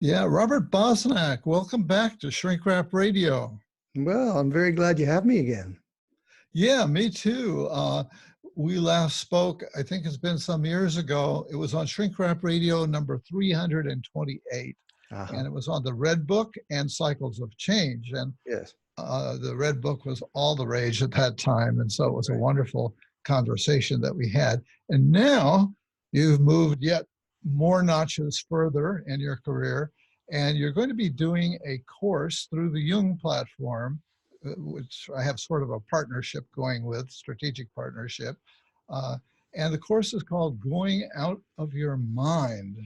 Yeah, Robert Bosnak, welcome back to Shrink Wrap Radio. Well, I'm very glad you have me again. Yeah, me too. We last spoke, I think it's been some years ago. It was on Shrink Wrap Radio number 328, and it was on the Red Book and Cycles of Change. And Yes. the Red Book was all the rage at that time, and so it was a wonderful conversation that we had. And now you've moved yet more notches further in your career, and you're going to be doing a course through the Jung platform, which I have sort of a partnership going with, strategic partnership. And the course is called Going Out of Your Mind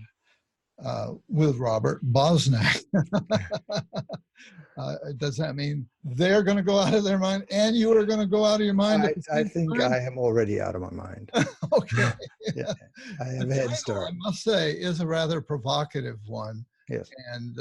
with Robert Bosnak. Does that mean they're going to go out of their mind and you are going to go out of your mind? I think I am already out of my mind. Okay. Yeah, I have a head start. I must say, is a rather provocative one. Yes. And,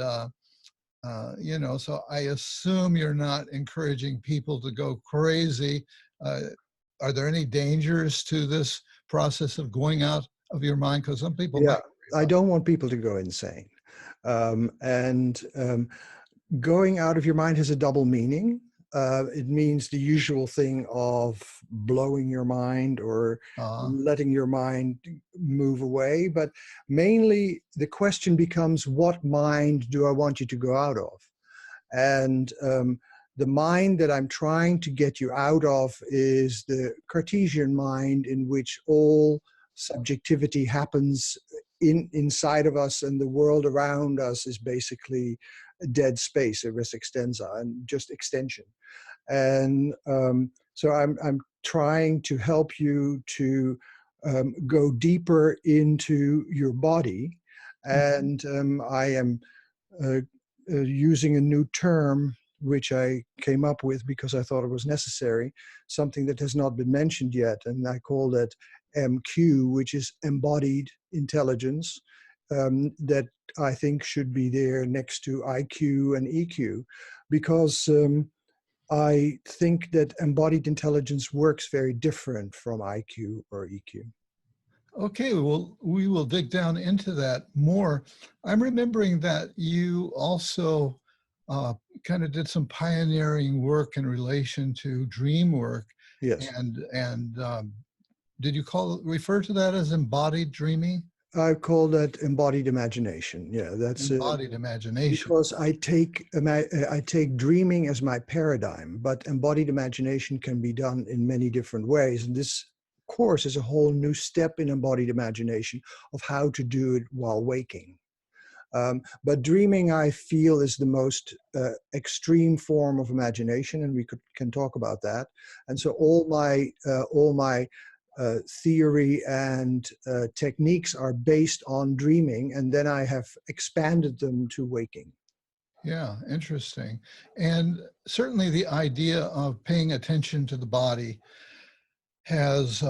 so I assume you're not encouraging people to go crazy. Are there any dangers to this process of going out of your mind? Because some people might. I don't want people to go insane. Going out of your mind has a double meaning. It means the usual thing of blowing your mind or letting your mind move away. But mainly the question becomes, what mind do I want you to go out of? And the mind that I'm trying to get you out of is the Cartesian mind, in which all subjectivity happens inside of us, and the world around us is basically a dead space, a res extensa, and just extension. And so I'm trying to help you to go deeper into your body, and I am using a new term which I came up with because I thought it was necessary, something that has not been mentioned yet, and I call that MQ, which is embodied intelligence, that I think should be there next to IQ and EQ, because I think that embodied intelligence works very different from IQ or EQ. Okay, well, we will dig down into that more. I'm remembering that you also kind of did some pioneering work in relation to dream work. Yes. And did you refer to that as embodied dreaming? I call that embodied imagination. Yeah, that's embodied imagination. Because I take dreaming as my paradigm, but embodied imagination can be done in many different ways. And this course is a whole new step in embodied imagination of how to do it while waking. But dreaming, I feel, is the most extreme form of imagination, and we can talk about that. And so all my theory and techniques are based on dreaming, and then I have expanded them to waking. Yeah, interesting. And certainly the idea of paying attention to the body has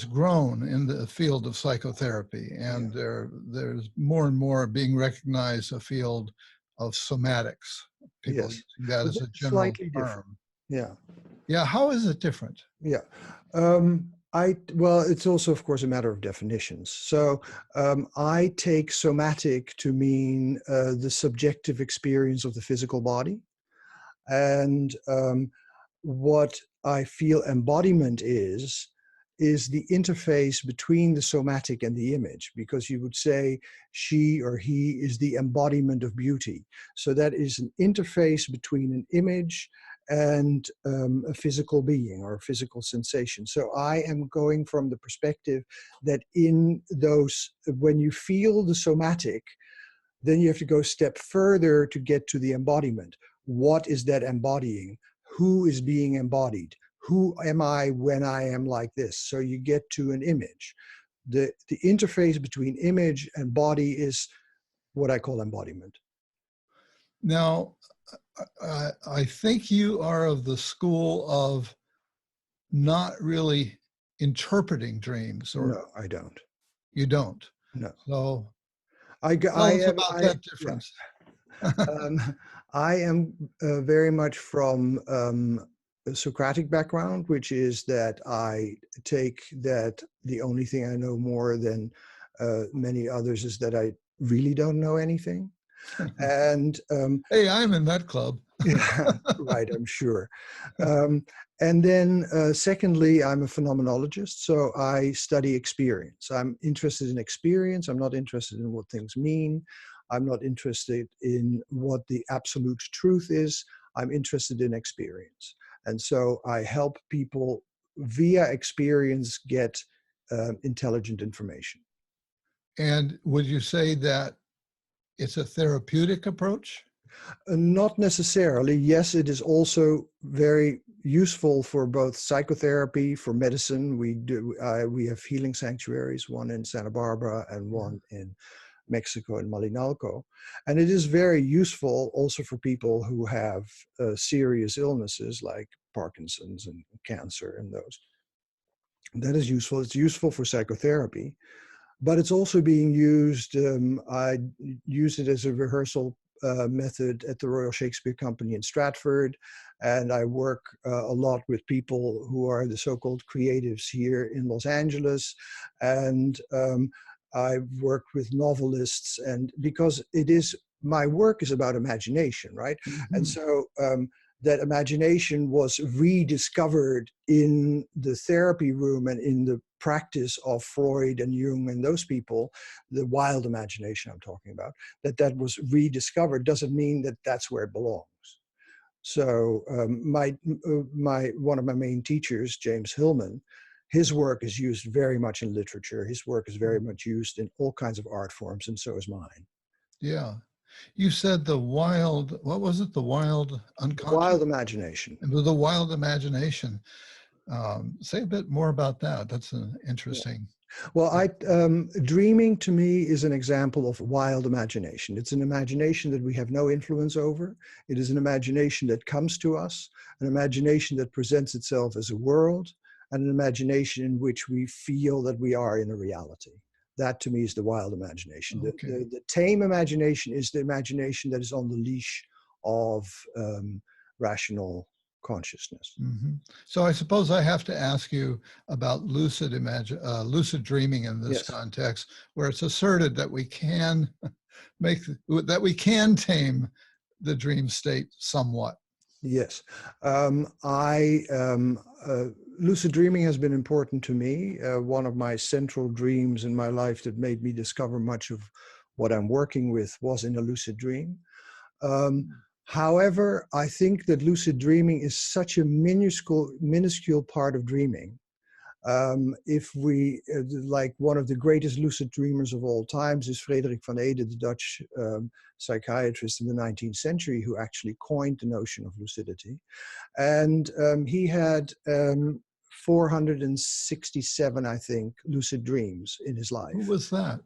grown in the field of psychotherapy, and there's more and more being recognized a field of somatics. People using that as a general term. Yeah. Yeah. How is it different? Yeah. Well, it's also, of course, a matter of definitions. So I take somatic to mean the subjective experience of the physical body. And what I feel embodiment is the interface between the somatic and the image, because you would say she or he is the embodiment of beauty. So that is an interface between an image and a physical being or a physical sensation. So I am going from the perspective that in those, when you feel the somatic, then you have to go a step further to get to the embodiment. What is that embodying? Who is being embodied? Who am I when I am like this? So you get to an image. The interface between image and body is what I call embodiment. Now, I think you are of the school of not really interpreting dreams. Or no, I don't. You don't? No. So tell us about that difference. Yeah. I am very much from a Socratic background, which is that I take that the only thing I know more than many others is that I really don't know anything. And hey, I'm in that club. yeah, right, I'm sure. And then secondly, I'm a phenomenologist, so I study experience. I'm interested in experience. I'm not interested in what things mean. I'm not interested in what the absolute truth is. I'm interested in experience. And so I help people via experience get intelligent information. And would you say that it's a therapeutic approach? Not necessarily. Yes, it is also very useful for both psychotherapy, for medicine. We have healing sanctuaries, one in Santa Barbara and one in Mexico in Malinalco. And it is very useful also for people who have serious illnesses like Parkinson's and cancer and those. That is useful. It's useful for psychotherapy, but it's also being used. I use it as a rehearsal method at the Royal Shakespeare Company in Stratford, and I work a lot with people who are the so-called creatives here in Los Angeles, and I've worked with novelists, and because my work is about imagination, right? Mm-hmm. And so that imagination was rediscovered in the therapy room and in the practice of Freud and Jung and those people, the wild imagination I'm talking about, that was rediscovered doesn't mean that that's where it belongs. So one of my main teachers, James Hillman, his work is used very much in literature. His work is very much used in all kinds of art forms, and so is mine. Yeah. You said the wild, what was it? The wild unconscious? The wild imagination. The wild imagination. Say a bit more about that. That's interesting. Yeah. Well, dreaming to me is an example of wild imagination. It's an imagination that we have no influence over. It is an imagination that comes to us, an imagination that presents itself as a world, and an imagination in which we feel that we are in a reality. That to me is the wild imagination. Okay. The tame imagination is the imagination that is on the leash of rational consciousness. Mm-hmm. So I suppose I have to ask you about lucid dreaming in this context, where it's asserted that we can tame the dream state somewhat. Yes, lucid dreaming has been important to me. One of my central dreams in my life that made me discover much of what I'm working with was in a lucid dream. However, I think that lucid dreaming is such a minuscule part of dreaming. If we, like one of the greatest lucid dreamers of all times is Frederik van Eede, the Dutch psychiatrist in the 19th century, who actually coined the notion of lucidity. And he had 467, I think, lucid dreams in his life. Who was that?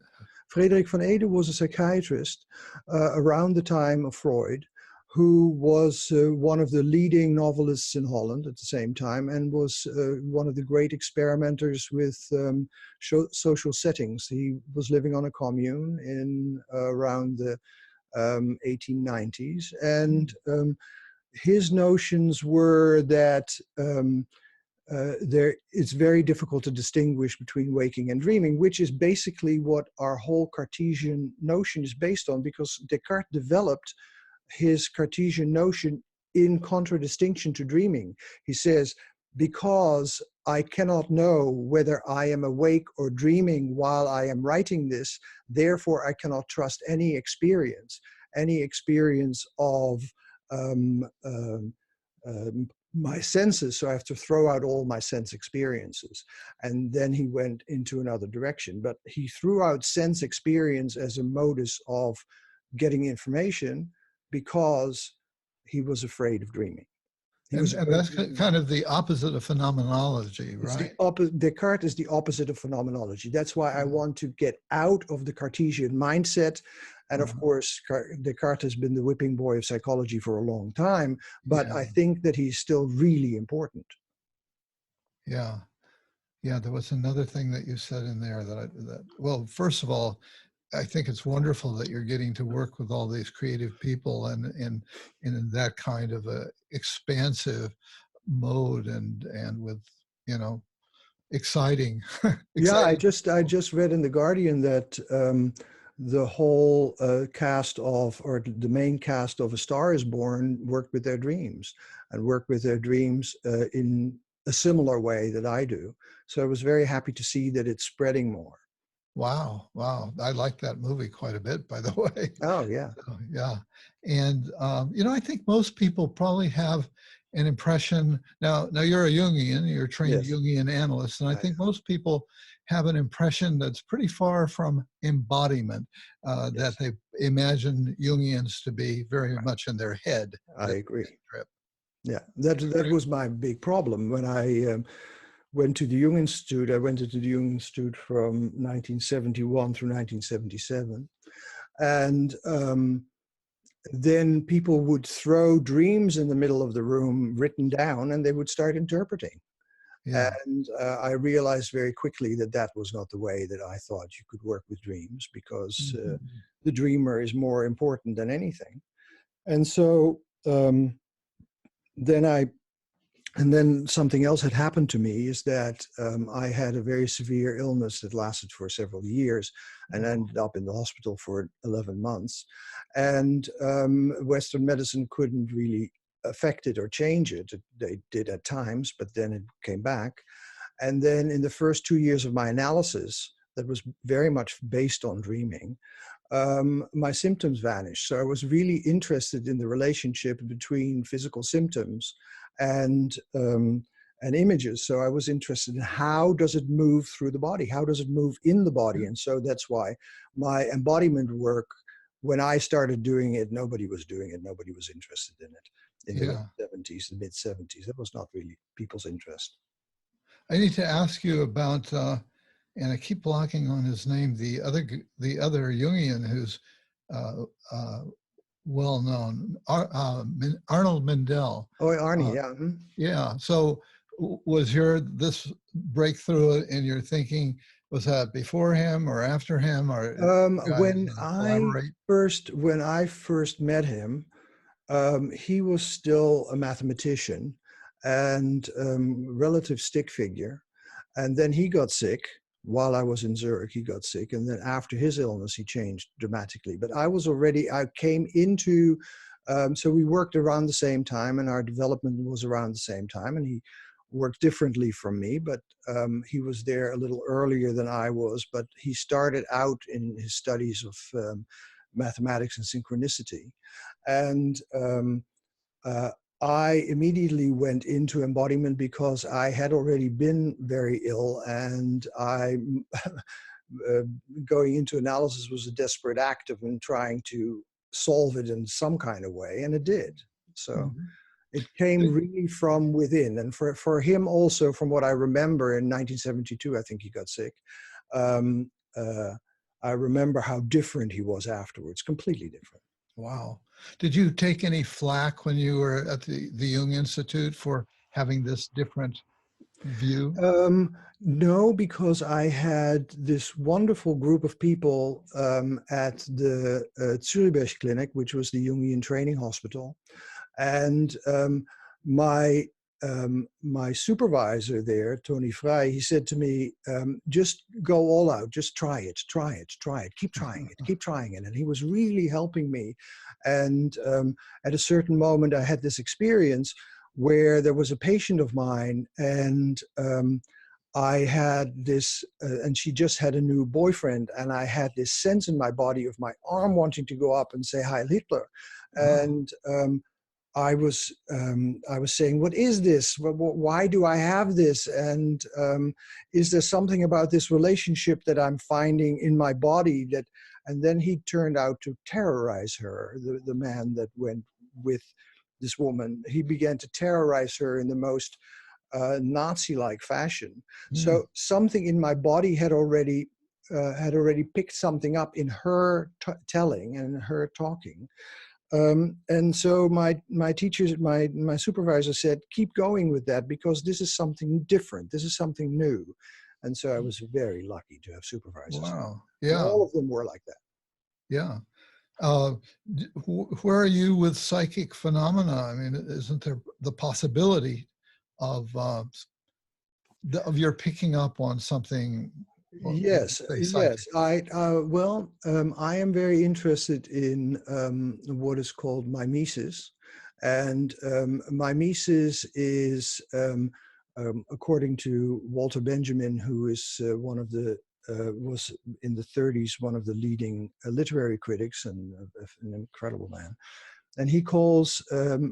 Frederik van Eede was a psychiatrist around the time of Freud, who was one of the leading novelists in Holland at the same time, and was one of the great experimenters with social settings. He was living on a commune in around the 1890s, and his notions were that it's very difficult to distinguish between waking and dreaming, which is basically what our whole Cartesian notion is based on, because Descartes developed his Cartesian notion in contradistinction to dreaming. He says, because I cannot know whether I am awake or dreaming while I am writing this, therefore I cannot trust any experience of my senses, so I have to throw out all my sense experiences. And then he went into another direction, but he threw out sense experience as a modus of getting information, because he was afraid of dreaming. And that's kind of the opposite of phenomenology, right? Descartes is the opposite of phenomenology. That's why I want to get out of the Cartesian mindset. And of course, Descartes has been the whipping boy of psychology for a long time, but I think that he's still really important. Yeah. Yeah, there was another thing that you said in there well, first of all, I think it's wonderful that you're getting to work with all these creative people and in that kind of a expansive mode and with, exciting. Yeah, I just read in The Guardian that the whole cast of, or the main cast of A Star is Born worked with their dreams and worked with their dreams in a similar way that I do. So I was very happy to see that it's spreading more. Wow, wow. I like that movie quite a bit, by the way. Oh, yeah. So, yeah. And, I think most people probably have an impression. Now you're a Jungian, you're a trained Yes. Jungian analyst, and I think most people have an impression that's pretty far from embodiment, Yes. that they imagine Jungians to be very much in their head. I agree. Trip. Yeah, that was my big problem when I went to the Jung Institute. I went to the Jung Institute from 1971 through 1977. And then people would throw dreams in the middle of the room written down, and they would start interpreting. Yeah. And I realized very quickly that that was not the way that I thought you could work with dreams, because the dreamer is more important than anything. And so then something else had happened to me, is that I had a very severe illness that lasted for several years and ended up in the hospital for 11 months. And Western medicine couldn't really affect it or change it. They did at times, but then it came back. And then in the first 2 years of my analysis, that was very much based on dreaming, my symptoms vanished. So I was really interested in the relationship between physical symptoms and images. So I was interested in how does it move through the body? How does it move in the body? And so that's why my embodiment work, when I started doing it, nobody was doing it. Nobody was interested in it in the 70s, the mid 70s. That was not really people's interest. I need to ask you about, and I keep blocking on his name, the other Jungian who's well known, Arnold Mendell. Oh, Arnie, yeah. Yeah. So was this breakthrough in your thinking, was that before him or after him, or when I first met him, he was still a mathematician and relative stick figure. And then he got sick. While I was in Zurich, he got sick. And then after his illness, he changed dramatically. But I came into, so we worked around the same time, and our development was around the same time. And he worked differently from me, but he was there a little earlier than I was. But he started out in his studies of mathematics and synchronicity. And I immediately went into embodiment because I had already been very ill, and going into analysis was a desperate act of trying to solve it in some kind of way, and it did. So it came really from within. And for him also, from what I remember, in 1972, I think he got sick. I remember how different he was afterwards, completely different. Wow. Did you take any flack when you were at the Jung Institute for having this different view? No, because I had this wonderful group of people at the Zürichberg Clinic, which was the Jungian training hospital. And my supervisor there, Tony Frey, he said to me, just go all out, just try it, keep trying it. And he was really helping me. And at a certain moment, I had this experience where there was a patient of mine, and I had this, and she just had a new boyfriend, and I had this sense in my body of my arm wanting to go up and say Heil Hitler. And I was saying, what is this? Why do I have this? And is there something about this relationship that I'm finding in my body that? And then he turned out to terrorize her, the man that went with this woman. He began to terrorize her in the most Nazi-like fashion. So something in my body had already picked something up in her telling and her talking. And so my teachers, my supervisor said, keep going with that, because this is something different. This is something new. And so I was very lucky to have supervisors. Wow. Yeah. And all of them were like that. Yeah. Where are you with psychic phenomena? I mean, isn't there the possibility of your picking up on something Or did you Yes, say psychic? yes. I am very interested in what is called mimesis, and mimesis is, according to Walter Benjamin, who is was in the 30s one of the leading literary critics and an incredible man, and he calls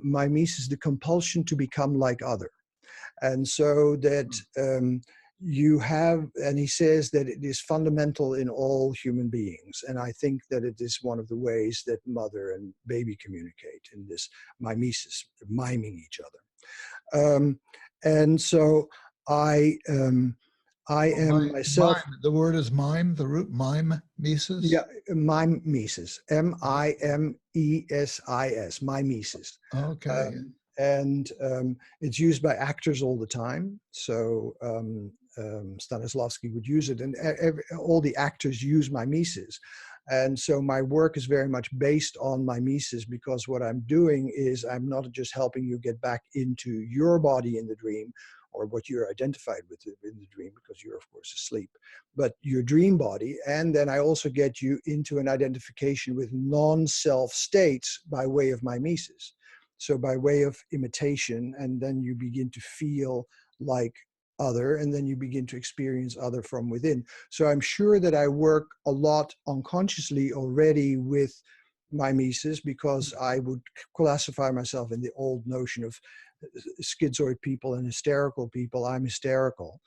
mimesis the compulsion to become like other. And so that you have, and he says that it is fundamental in all human beings. And I think that it is one of the ways that mother and baby communicate in this mimesis, miming each other. And so I am myself. Mime. The word is mime. The root mime mesis. Yeah, mimesis, Mimesis, mimesis. Okay. And it's used by actors all the time. So Stanislavski would use it, and all the actors use mimesis. And so my work is very much based on mimesis, because what I'm doing is I'm not just helping you get back into your body in the dream, or what you're identified with in the dream, because you're of course asleep, but your dream body. And then I also get you into an identification with non-self states by way of mimesis. So by way of imitation, and then you begin to feel like other, and then you begin to experience other from within. So I'm sure that I work a lot unconsciously already with mimesis, because I would classify myself in the old notion of schizoid people and hysterical people. I'm hysterical.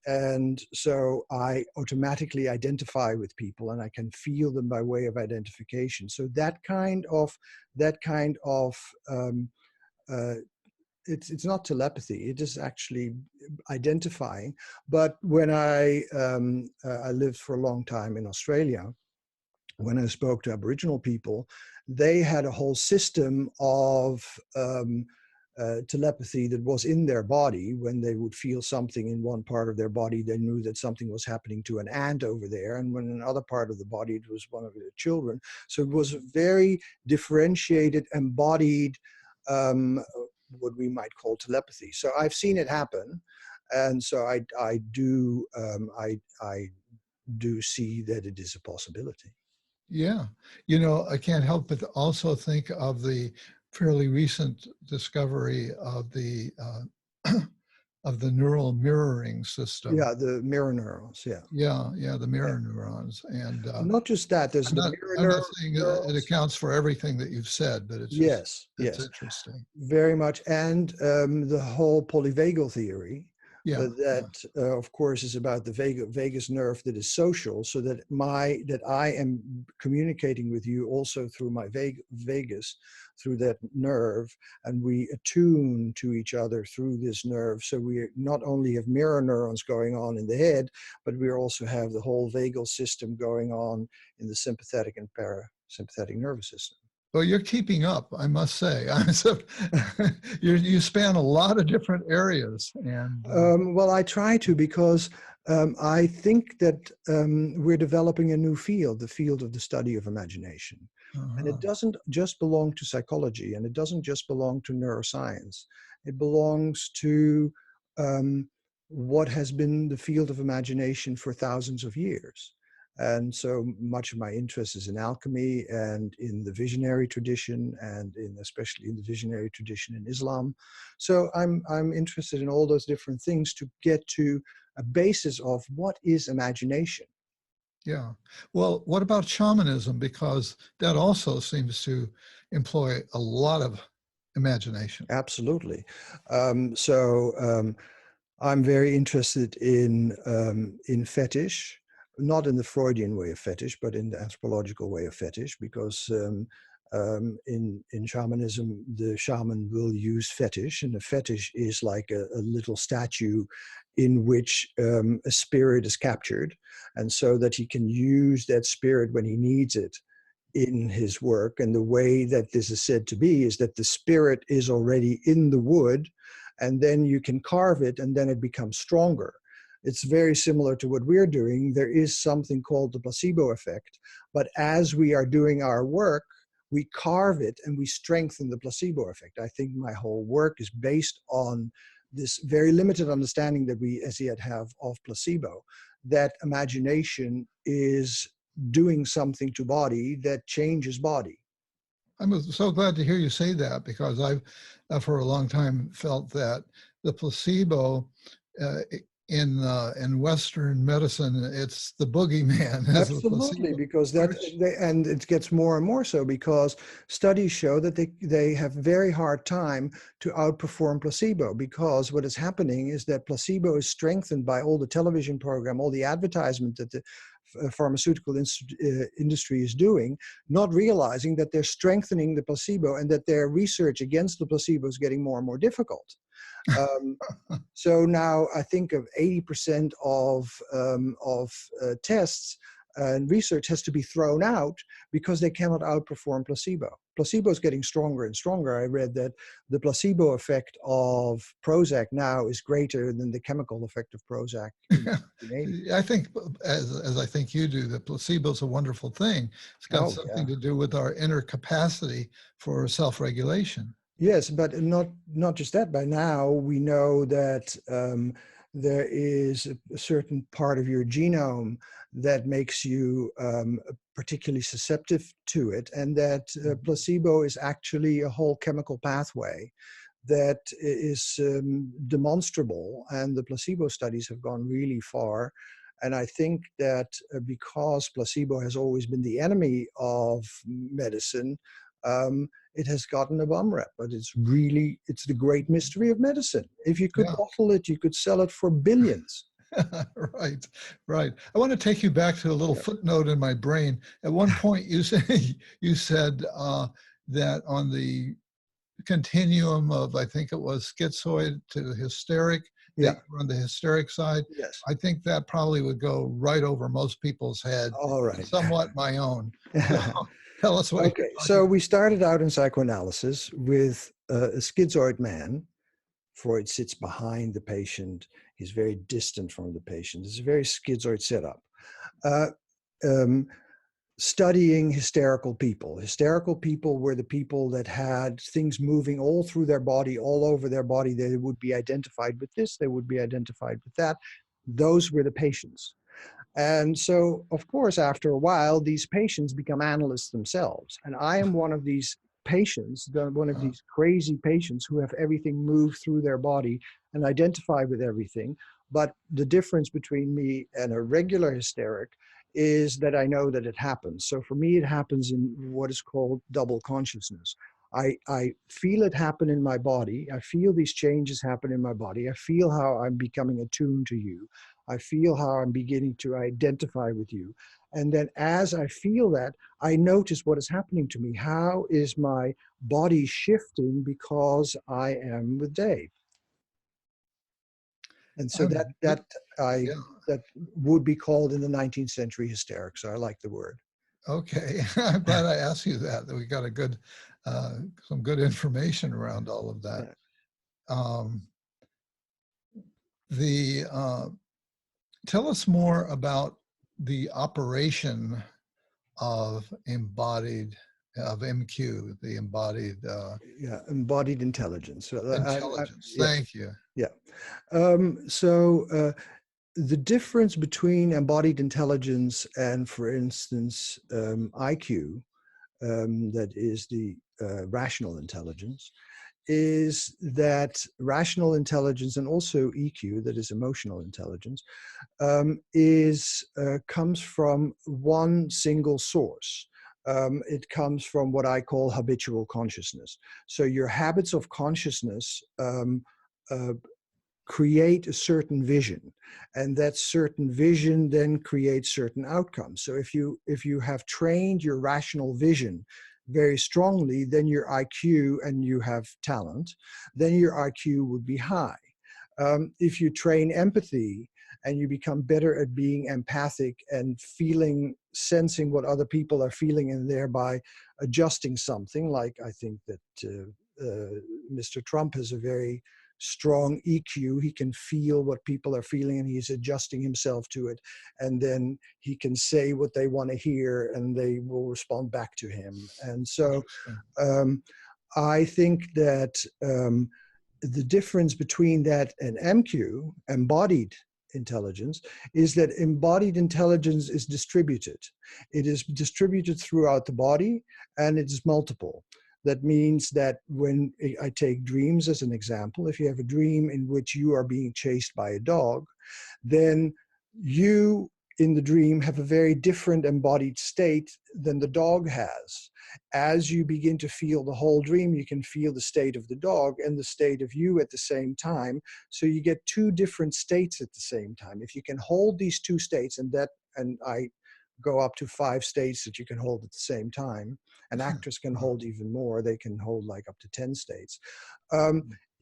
And so I automatically identify with people, and I can feel them by way of identification. So that kind of it's not telepathy. It is actually identifying. But when I lived for a long time in Australia, when I spoke to Aboriginal people, they had a whole system of telepathy that was in their body. When they would feel something in one part of their body, they knew that something was happening to an ant over there. And when in another part of the body, it was one of their children. So it was a very differentiated, embodied, what we might call telepathy. So I've seen it happen. And so I do see that it is a possibility. Yeah. I can't help but also think of the fairly recent discovery of the of the neural mirroring system. Yeah, the mirror neurons. Yeah. Yeah, the mirror neurons. And not just that, there's I'm not saying it accounts for everything that you've said, but it's just, it's interesting. Very much. And the whole polyvagal theory, of course, is about the vagus nerve that is social, so that I am communicating with you also through my vagus, through that nerve, and we attune to each other through this nerve. So we not only have mirror neurons going on in the head, but we also have the whole vagal system going on in the sympathetic and parasympathetic nervous system. Well, you're keeping up, I must say. You span a lot of different areas. And well, I try to, because I think that we're developing a new field, the field of the study of imagination. And it doesn't just belong to psychology, and it doesn't just belong to neuroscience. It belongs to what has been the field of imagination for thousands of years. And so much of my interest is in alchemy and in the visionary tradition, and especially in the visionary tradition in Islam. So I'm interested in all those different things to get to a basis of what is imagination. Yeah. Well, what about shamanism? Because that also seems to employ a lot of imagination. Absolutely. I'm very interested in fetish. Not in the Freudian way of fetish, but in the anthropological way of fetish, because in shamanism, the shaman will use fetish, and a fetish is like a little statue in which a spirit is captured, and so that he can use that spirit when he needs it in his work. And the way that this is said to be is that the spirit is already in the wood, and then you can carve it, and then it becomes stronger. It's very similar to what we're doing. There is something called the placebo effect, but as we are doing our work, we carve it and we strengthen the placebo effect. I think my whole work is based on this very limited understanding that we as yet have of placebo. that imagination is doing something to body that changes body. I'm so glad to hear you say that, because I've for a long time felt that the placebo in Western medicine, it's the boogeyman as the Absolutely, placebo. because and it gets more and more so, because studies show that they have very hard time to outperform placebo, because what is happening is that placebo is strengthened by all the television program, all the advertisement that the pharmaceutical industry is doing, not realizing that they're strengthening the placebo and that their research against the placebo is getting more and more difficult. So now I think of 80% of tests and research has to be thrown out because they cannot outperform placebo. Placebo is getting stronger and stronger. I read that the placebo effect of Prozac now is greater than the chemical effect of Prozac in the 1980s. I think, as I think you do, that placebo is a wonderful thing. It's got something to do with our inner capacity for self-regulation. Yes, but not just that. By now, we know that there is a certain part of your genome that makes you particularly susceptible to it, and that placebo is actually a whole chemical pathway that is demonstrable, and the placebo studies have gone really far. And I think that because placebo has always been the enemy of medicine, it has gotten a bum rap, but it's the great mystery of medicine. If you could bottle it, you could sell it for billions. Right, right. I want to take you back to a little footnote in my brain. At one point, you said that on the continuum of, I think it was schizoid to hysteric, that you were on the hysteric side. Yes. I think that probably would go right over most people's head. All right. Somewhat my own. So, tell us what. Okay, so we started out in psychoanalysis with a schizoid man. Freud sits behind the patient. He's very distant from the patient. It's a very schizoid setup. Studying hysterical people. Hysterical people were the people that had things moving all through their body, all over their body. They would be identified with this, they would be identified with that. Those were the patients. And so, of course, after a while, these patients become analysts themselves. And I am one of these patients, one of these crazy patients who have everything move through their body and identify with everything. But the difference between me and a regular hysteric is that I know that it happens. So for me, it happens in what is called double consciousness. I feel it happen in my body. I feel these changes happen in my body. I feel how I'm becoming attuned to you. I feel how I'm beginning to identify with you. And then as I feel that, I notice what is happening to me. How is my body shifting because I am with Dave? And so that would be called in the 19th century hysteric. So I like the word. Okay, I'm glad I asked you that we got a good, some good information around all of that. Tell us more about the operation of MQ, the embodied. Embodied intelligence. Intelligence. Thank you. Yeah. The difference between embodied intelligence and, for instance, IQ, that is the rational intelligence, is that rational intelligence and also EQ, that is emotional intelligence, comes from one single source. It comes from what I call habitual consciousness. So your habits of consciousness create a certain vision, and that certain vision then creates certain outcomes. So if you have trained your rational vision very strongly, then your IQ, and you have talent, then your IQ would be high. If you train empathy and you become better at being empathic and sensing what other people are feeling, and thereby adjusting something, like I think that Mr. Trump has a very strong EQ. He can feel what people are feeling and he's adjusting himself to it. And then he can say what they want to hear and they will respond back to him. And so I think that the difference between that and MQ, embodied intelligence is that embodied intelligence is distributed. It is distributed throughout the body, and it is multiple. That means that when I take dreams as an example, if you have a dream in which you are being chased by a dog, then you in the dream have a very different embodied state than the dog has. As you begin to feel the whole dream, you can feel the state of the dog and the state of you at the same time. So you get two different states at the same time. If you can hold these two states, and I go up to 5 states that you can hold at the same time. An actress can hold even more. They can hold like up to 10 states.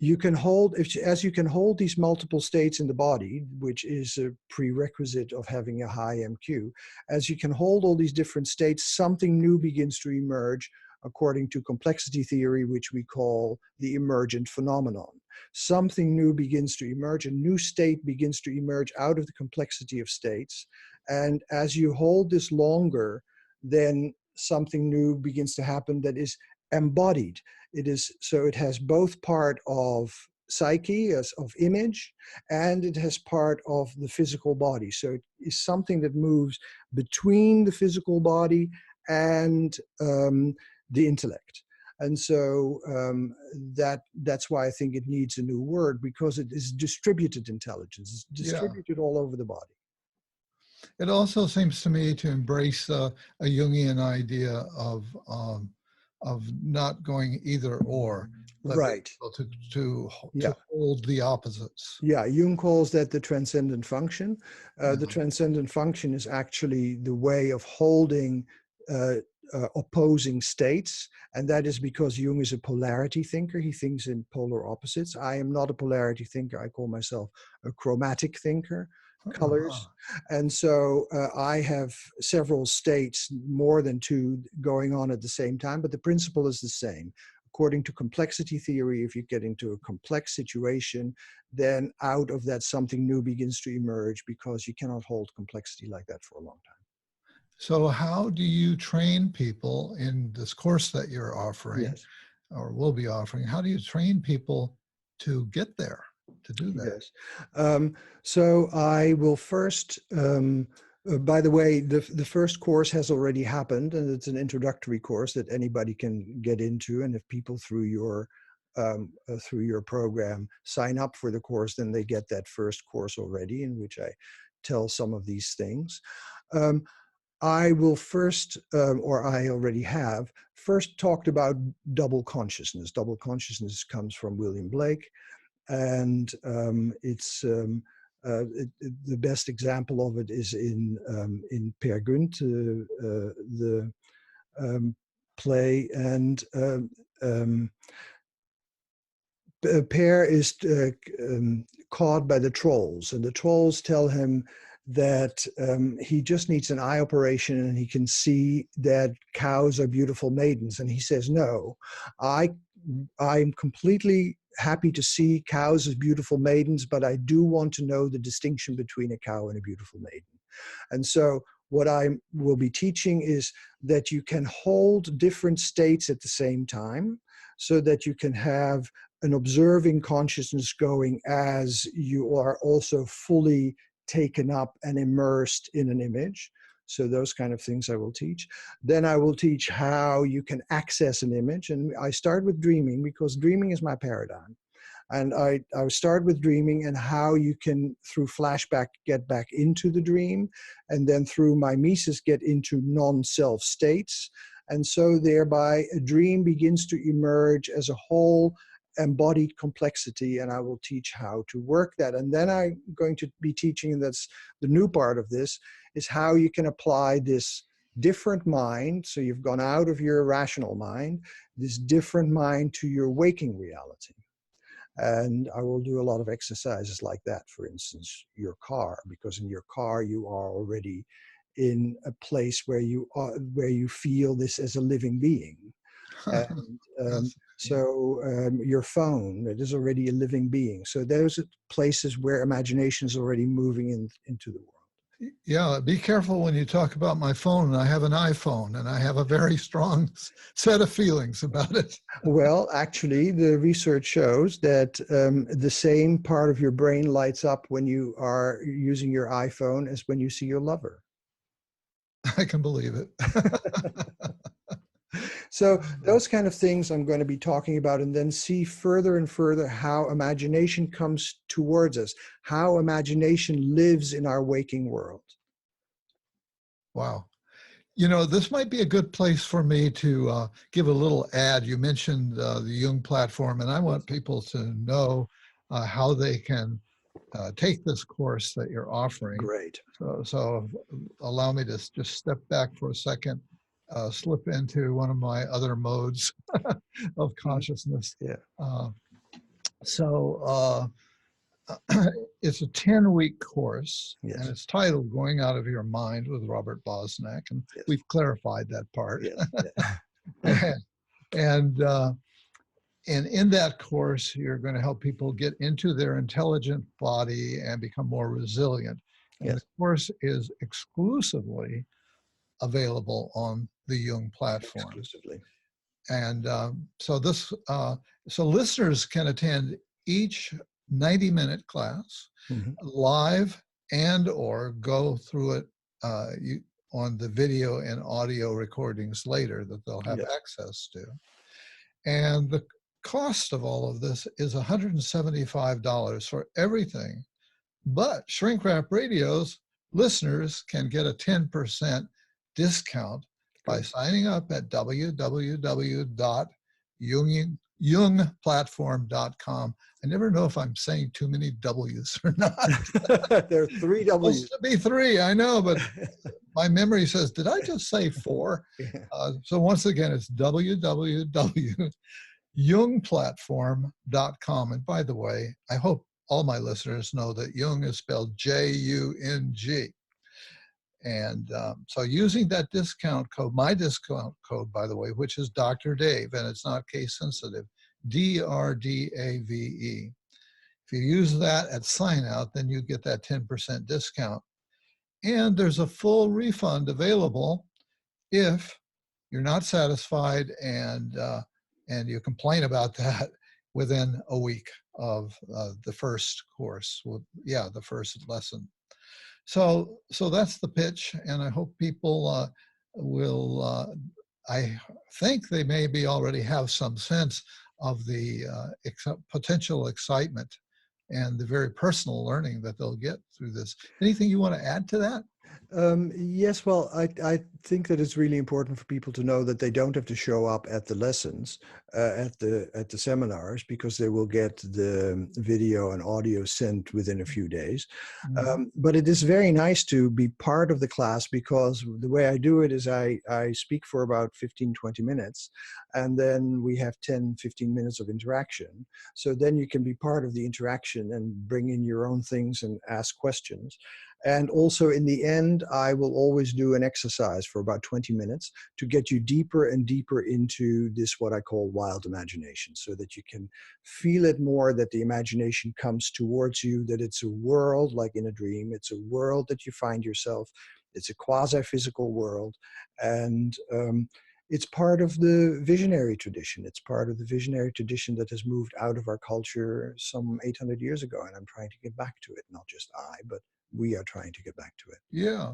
You can hold, as you can hold these multiple states in the body, which is a prerequisite of having a high MQ, as you can hold all these different states, something new begins to emerge according to complexity theory, which we call the emergent phenomenon. Something new begins to emerge, a new state begins to emerge out of the complexity of states. And as you hold this longer, then something new begins to happen that is embodied. So it has both part of psyche, as of image, and it has part of the physical body. So it is something that moves between the physical body and the intellect. And so that's why I think it needs a new word, because it is distributed intelligence. It's distributed all over the body. It also seems to me to embrace a Jungian idea of not going either or, but right, to hold the opposites. Yeah, Jung calls that the transcendent function. The transcendent function is actually the way of holding opposing states, and that is because Jung is a polarity thinker. He thinks in polar opposites. I am not a polarity thinker. I call myself a chromatic thinker, colors. And so I have several states, more than 2, going on at the same time, but the principle is the same. According to complexity theory, if you get into a complex situation, then out of that something new begins to emerge, because you cannot hold complexity like that for a long time. So how do you train people in this course that you're offering, or will be offering? How do you train people to get there, to do that? Yes. So I will first, by the way, the first course has already happened, and it's an introductory course that anybody can get into. And if people through your program sign up for the course, then they get that first course already, in which I tell some of these things. I will first, or I already have, first talked about double consciousness. Double consciousness comes from William Blake, and it's the best example of it is in Peer Gynt, the play, and Peer is caught by the trolls, and the trolls tell him that he just needs an eye operation and he can see that cows are beautiful maidens. And he says, no, I'm completely happy to see cows as beautiful maidens, but I do want to know the distinction between a cow and a beautiful maiden. And so what I will be teaching is that you can hold different states at the same time, so that you can have an observing consciousness going as you are also fully taken up and immersed in an image. So those kind of things I will teach. Then I will teach how you can access an image. And I start with dreaming, because dreaming is my paradigm. And I start with dreaming and how you can, through flashback, get back into the dream, and then through mimesis, get into non-self states. And so thereby a dream begins to emerge as a whole embodied complexity, and I will teach how to work that. And then I'm going to be teaching, and that's the new part of this, is how you can apply this different mind. So you've gone out of your rational mind, this different mind to your waking reality. And I will do a lot of exercises like that. For instance, your car, because in your car you are already in a place where you feel this as a living being. And your phone, it is already a living being. So those are places where imagination is already moving into the world. Yeah, be careful when you talk about my phone. I have an iPhone, and I have a very strong set of feelings about it. Well, actually, the research shows that the same part of your brain lights up when you are using your iPhone as when you see your lover. I can believe it. So those kind of things I'm going to be talking about, and then see further and further how imagination comes towards us, how imagination lives in our waking world. Wow. You know, this might be a good place for me to give a little ad. You mentioned the Jung platform, and I want people to know how they can take this course that you're offering. Great. So allow me to just step back for a second, slip into one of my other modes of consciousness. Yeah. So it's a 10-week course, Yes. and it's titled Going Out of Your Mind with Robert Bosnak, and Yes. we've clarified that part. Yes. Yeah. And in that course, you're going to help people get into their intelligent body and become more resilient. And Yes. the course is exclusively available on the Jung platform. Exclusively. And so listeners can attend each 90-minute class live, and or go through it on the video and audio recordings later that they'll have access to. And the cost of all of this is $175 for everything. But Shrink Wrap Radio's listeners can get a 10% discount by signing up at www.jungplatform.com. I never know if I'm saying too many W's or not. There are 3 W's. Supposed to be 3, I know, but my memory says, did I just say 4? So once again, it's www.jungplatform.com. And by the way, I hope all my listeners know that Jung is spelled J-U-N-G. And so using that discount code, my discount code, by the way, which is Dr. Dave, and it's not case sensitive, DRDAVE. If you use that at sign out, then you get that 10% discount. And there's a full refund available if you're not satisfied and you complain about that within a week of the first course. Well, yeah, the first lesson. So that's the pitch, and I hope people will. I think they maybe already have some sense of the potential excitement and the very personal learning that they'll get through this. Anything you want to add to that? Yes, well, I think that it's really important for people to know that they don't have to show up at the lessons, at the seminars, because they will get the video and audio sent within a few days. But it is very nice to be part of the class, because the way I do it is I speak for about 15-20 minutes, and then we have 10-15 minutes of interaction. So then you can be part of the interaction and bring in your own things and ask questions. And also in the end, I will always do an exercise for about 20 minutes to get you deeper and deeper into this, what I call wild imagination, so that you can feel it more, that the imagination comes towards you, that it's a world like in a dream. It's a world that you find yourself. It's a quasi-physical world. And it's part of the visionary tradition. It's part of the visionary tradition that has moved out of our culture some 800 years ago. And I'm trying to get back to it. Not just I, but we are trying to get back to it. Yeah.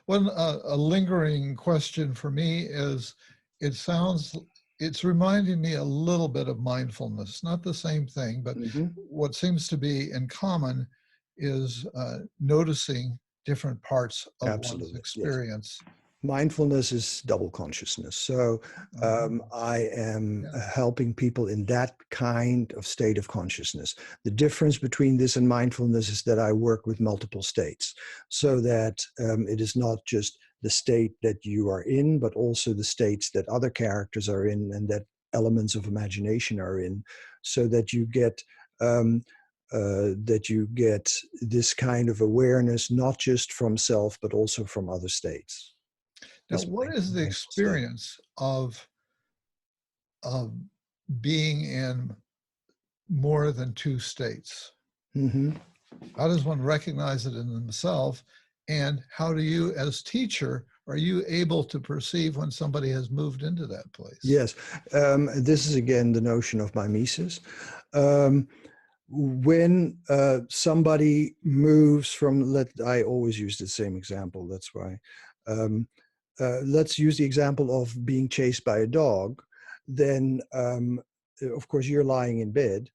Well, a lingering question for me is, it's reminding me a little bit of mindfulness. Not the same thing, but what seems to be in common is noticing different parts of one's experience. Yes. Mindfulness is double consciousness. So I am helping people in that kind of state of consciousness. The difference between this and mindfulness is that I work with multiple states, so that it is not just the state that you are in, but also the states that other characters are in and that elements of imagination are in, so that you get this kind of awareness, not just from self, but also from other states. Now, what is the experience of being in more than 2 states? How does one recognize it in themselves? And how do you, as teacher, are you able to perceive when somebody has moved into that place? Yes, this is again the notion of mimesis. When somebody moves from, I always use the same example, that's why. Let's use the example of being chased by a dog. Then, of course, you're lying in bed,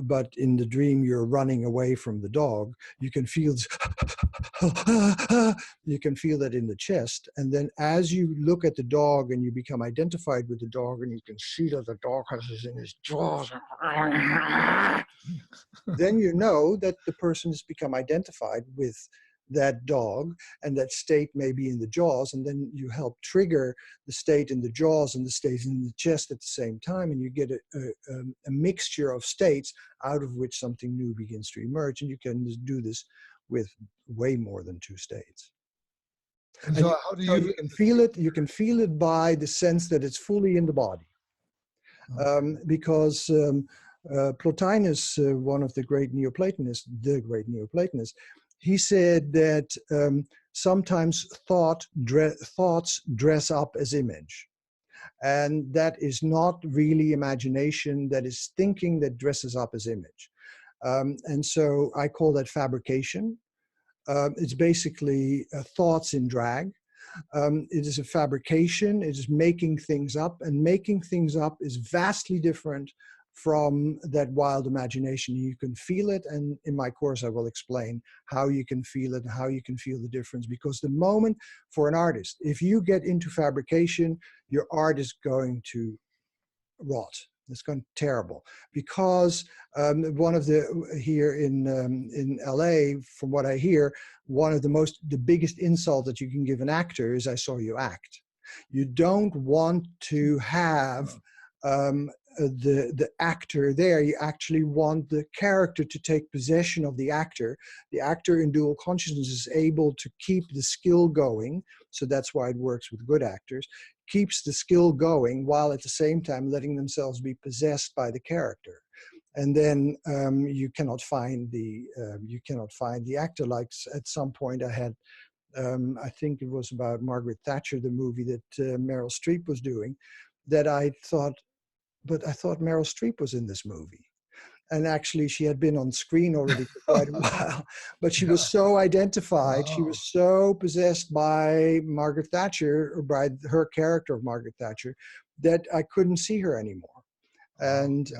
but in the dream, you're running away from the dog. You can feel you can feel that in the chest. And then as you look at the dog and you become identified with the dog, and you can see that the dog has this in his jaws, then you know that the person has become identified with that dog, and that state may be in the jaws, and then you help trigger the state in the jaws and the state in the chest at the same time, and you get a mixture of states out of which something new begins to emerge. And you can do this with way more than 2 states. And so how do you can feel it? You can feel it by the sense that it's fully in the body, because Plotinus, one of the great Neoplatonists, he said that sometimes thoughts dress up as image. And that is not really imagination, that is thinking that dresses up as image. And so I call that fabrication. It's basically thoughts in drag. It is a fabrication, it is making things up, and making things up is vastly different from that wild imagination. You can feel it, and in my course I will explain how you can feel it and how you can feel the difference. Because the moment, for an artist, if you get into fabrication, your art is going to rot. It's gone terrible, because one of the, here in LA, from what I hear, one of the biggest insult that you can give an actor is, "I saw you act." You don't want to have the actor there. You actually want the character to take possession of the actor. The actor in dual consciousness is able to keep the skill going, so that's why it works with good actors. Keeps the skill going while at the same time letting themselves be possessed by the character. And then you cannot find the actor. Like at some point I had, I think it was about Margaret Thatcher, the movie that Meryl Streep was doing, that I thought Meryl Streep was in this movie. And actually she had been on screen already for quite a while, but she was so identified, she was so possessed by Margaret Thatcher, or by her character of Margaret Thatcher, that I couldn't see her anymore. And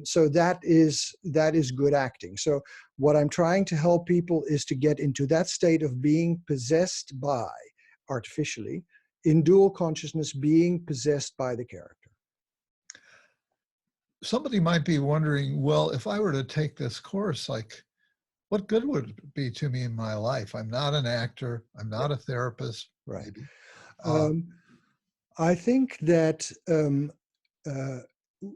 so that is good acting. So what I'm trying to help people is to get into that state of being possessed by, artificially, in dual consciousness, being possessed by the character. Somebody might be wondering, well, if I were to take this course, like, what good would it be to me in my life? I'm not an actor. I'm not a therapist. Right. Maybe. I think that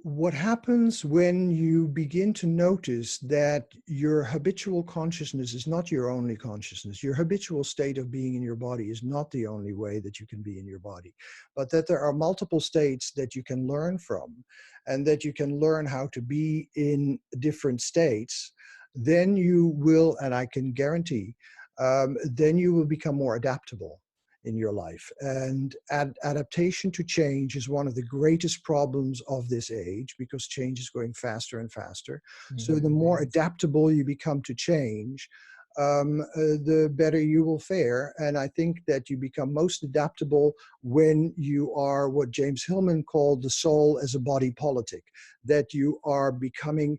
what happens when you begin to notice that your habitual consciousness is not your only consciousness, your habitual state of being in your body is not the only way that you can be in your body, but that there are multiple states that you can learn from, and that you can learn how to be in different states, then you will, and I can guarantee, then you will become more adaptable in your life. And adaptation to change is one of the greatest problems of this age, because change is going faster and faster. So the more adaptable you become to change, the better you will fare. And I think that you become most adaptable when you are what James Hillman called the soul as a body politic, that you are becoming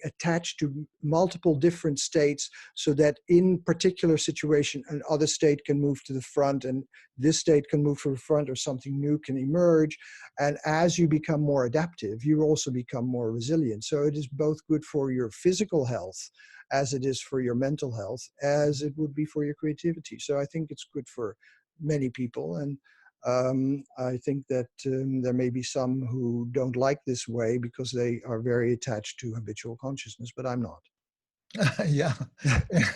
attached to multiple different states, so that in particular situation, another state can move to the front, and this state can move to the front, or something new can emerge. And as you become more adaptive, you also become more resilient. So it is both good for your physical health, as it is for your mental health, as it would be for your creativity. So I think it's good for many people. And I think that there may be some who don't like this way because they are very attached to habitual consciousness, but I'm not. Yeah,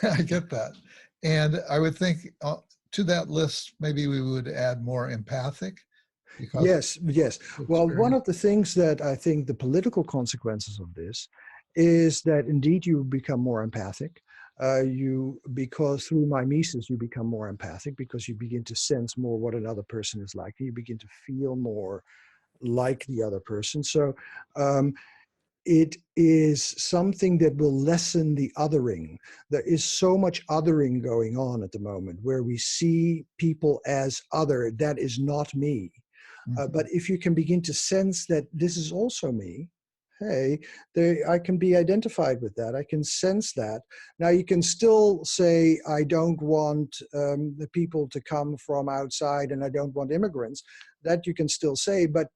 I get that. And I would think to that list, maybe we would add more empathic. Yes. Well, one of the things that I think the political consequences of this is that indeed you become more empathic. Because through mimesis, you become more empathic because you begin to sense more what another person is like. You begin to feel more like the other person. So it is something that will lessen the othering. There is so much othering going on at the moment where we see people as other. That is not me. But if you can begin to sense that this is also me, hey, I can be identified with that. I can sense that. Now you can still say, I don't want the people to come from outside and I don't want immigrants. That you can still say, but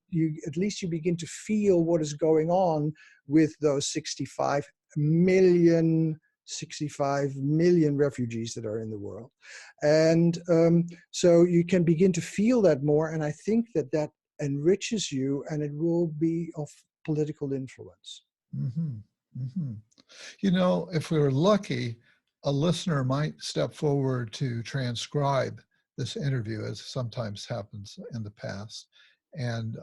at least you begin to feel what is going on with those 65 million refugees that are in the world. And so you can begin to feel that more. And I think that enriches you and it will be of political influence. You know, if we were lucky, a listener might step forward to transcribe this interview, as sometimes happens in the past. And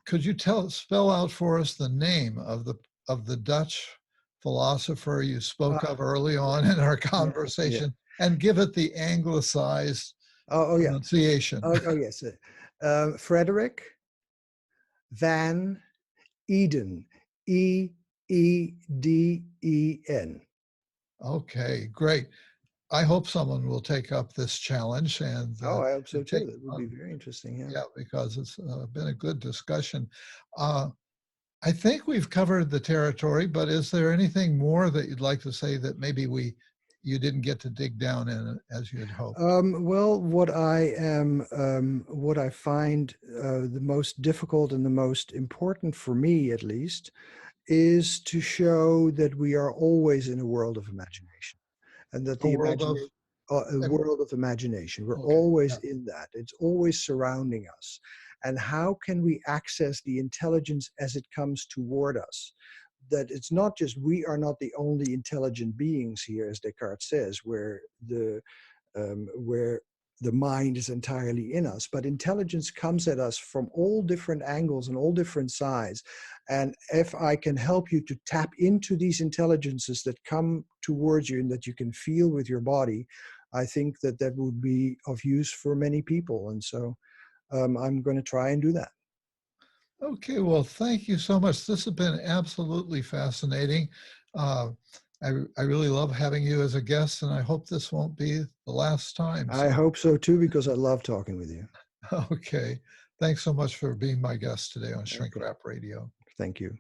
could you spell out for us the name of the Dutch philosopher you spoke of early on in our conversation, and give it the anglicized pronunciation? Yes. Frederick Van Eden, Eden. Okay, great. I hope someone will take up this challenge and I hope so too. That would be very interesting. Yeah, because it's been a good discussion. I think we've covered the territory, but is there anything more that you'd like to say that maybe you didn't get to dig down in as you had hoped? Well, what I find the most difficult and the most important for me, at least, is to show that we are always in a world of imagination, and that the imagination, a world of imagination. We're always in that. It's always surrounding us. And how can we access the intelligence as it comes toward us? That it's not just, we are not the only intelligent beings here, as Descartes says, where the mind is entirely in us, but intelligence comes at us from all different angles and all different sides. And if I can help you to tap into these intelligences that come towards you and that you can feel with your body, I think that would be of use for many people. And so I'm going to try and do that. Okay, well, thank you so much. This has been absolutely fascinating. I really love having you as a guest, and I hope this won't be the last time. I hope so too, because I love talking with you. Okay. Thanks so much for being my guest today on Shrink Wrap Radio. Thank you.